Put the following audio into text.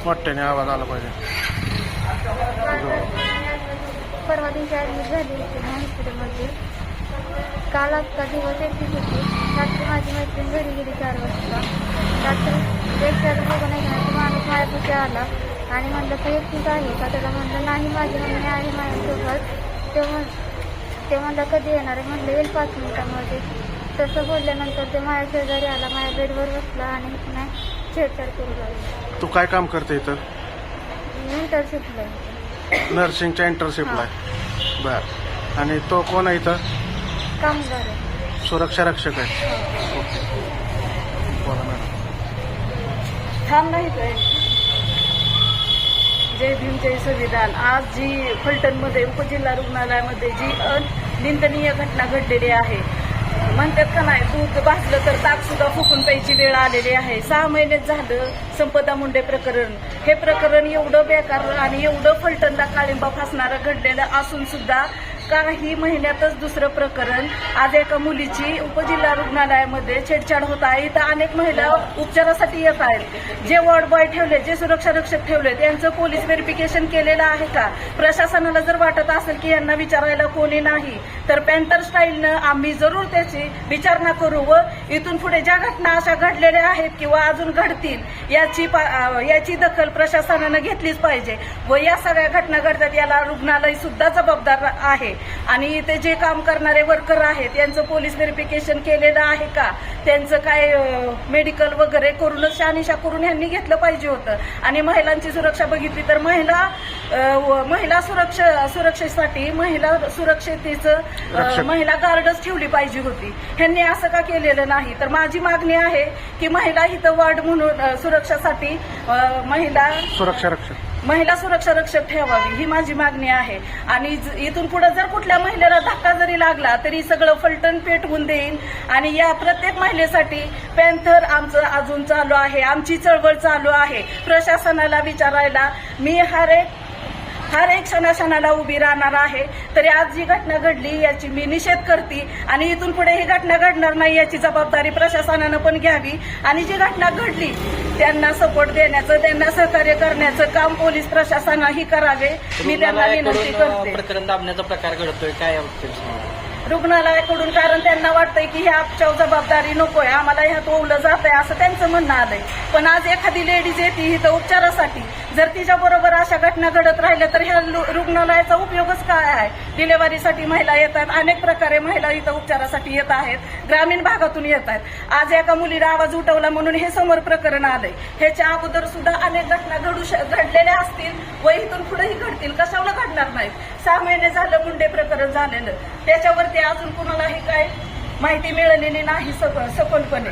मोठ्याने आवाज आला पाहिजे. परवा दिवशी ॲडमिट झाली होती हॉस्पिटलमध्ये. काल आजचा दिवस एकटीच होती. रात्री माझी मैत्रीण घरी गेली 4 वाजता. रात्री एक बघून ऐकण्याचा माणूस माझ्यापाशी आला आणि म्हणलं तू एकटीच आहे का? त्याला म्हणलं नाही माझी मम्मी आहे माझ्यासोबत. ते म्हणलं कधी येणार आहे? म्हणलं येईल 5 मिनिटांमध्ये. तसं बोलल्यानंतर ते माझ्या शेजारी आला, माझ्या बेडवर बसला आणि नाही छेडछाड करू लागला. तू काय काम करते इथं? इंटर्नशिपला आहे. नर्सिंगच्या इंटर्नशिपला आहे. बर. आणि तो कोण आहे इथं? कामगार आहे. सुरक्षा रक्षक आहे. ओके. बोला मॅडम. थांब नाही काय. जय भीम जय संविधान. आज जी फलटणमध्ये उपजिल्हा रुग्णालयामध्ये जी अनिंदनीय घटना घडलेली आहे, म्हणतात का नाही दूध भाजलं तर ताक सुद्धा फुकून प्यायची वेळ आलेली आहे. 6 महिनेच झालं संपदा मुंडे प्रकरण. हे प्रकरण एवढं बेकार आणि एवढं फलटणला काळिंबा फासणारं घडलेलं असून सुद्धा काही महिन्यातच दुसरं प्रकरण. आज एका मुलीची उपजिल्हा रुग्णालयामध्ये छेडछाड होत आहे. इथं अनेक महिला उपचारासाठी येत आहेत. जे वॉर्ड बॉय ठेवले, जे सुरक्षा रक्षक ठेवले, त्यांचं पोलीस व्हेरिफिकेशन केलेलं आहे का? प्रशासनाला जर वाटत असेल की यांना विचारायला कोणी नाही तर पॅन्टर स्टाईलनं आम्ही जरूर त्याची विचारणा करू व इथून पुढे ज्या घटना अशा घडलेल्या आहेत किंवा अजून घडतील याची दखल प्रशासनानं घेतलीच पाहिजे. व या सगळ्या घटना घडतात याला रुग्णालय सुद्धा जबाबदार आहे. आणि इथे जे काम करणारे वर्कर आहेत यांचं पोलीस व्हेरिफिकेशन केलेलं आहे का? त्यांचं काय मेडिकल वगैरे करूनच शहानिशा करून यांनी घेतलं पाहिजे होतं. आणि महिलांची सुरक्षा बघितली तर महिला सुरक्षेसाठी महिला सुरक्षतेचं महिला गार्डच ठेवली पाहिजे होती. ह्यांनी असं का केलेलं नाही? तर माझी मागणी आहे की महिला हित वार्ड म्हणून सुरक्षासाठी महिला सुरक्षा रक्षक ठेवावी ही माझी मागणी आहे. आणि इथून पुढे जर कुठल्या महिलेला धक्का जरी लागला तरी सगळं फलटण पेटवून देईन. आणि या प्रत्येक महिलेसाठी पॅन्थर आमचं अजून चालू आहे, आमची चळवळ चालू आहे. प्रशासनाला विचारायला मी हर एक क्षणाक्षणाला उभी राहणार आहे. तरी आज जी घटना घडली याची मी निषेध करते आणि इथून पुढे ही घटना घडणार नाही याची जबाबदारी प्रशासनानं पण घ्यावी. आणि जी घटना घडली त्यांना सपोर्ट देण्याचं, त्यांना सहकार्य करण्याचं काम पोलीस प्रशासनाही करावे मी त्यांना विनंती करते. प्रकरण दाबण्याचा प्रकार घडतोय काय रुग्णालयाकडून, कारण त्यांना वाटतंय की ह्या आमच्या जबाबदारी नकोय, आम्हाला ह्यात ओवलं जात आहे असं त्यांचं म्हणणं आलंय. पण आज एखादी लेडीज येते इथं उपचारासाठी, जर तिच्या बरोबर अशा घटना घडत राहिल्या तर ह्या रुग्णालयाचा उपयोगच काय आहे? डिलेव्हरीसाठी महिला येतात, अनेक प्रकारे महिला इथं उपचारासाठी येत आहेत, ग्रामीण भागातून येत आहेत. आज एका मुलीला आवाज उठवला म्हणून हे समोर प्रकरण आलंय. ह्याच्या अगोदर सुद्धा अनेक घटना घडलेल्या असतील व इथून पुढेही घडतील, कशाला घडणार नाहीत? 6 महिने झालं मुंडे प्रकरण झालेलं, त्याच्यावरती अजून कुणालाही काय माहिती मिळालेली नाही सखोलपणे.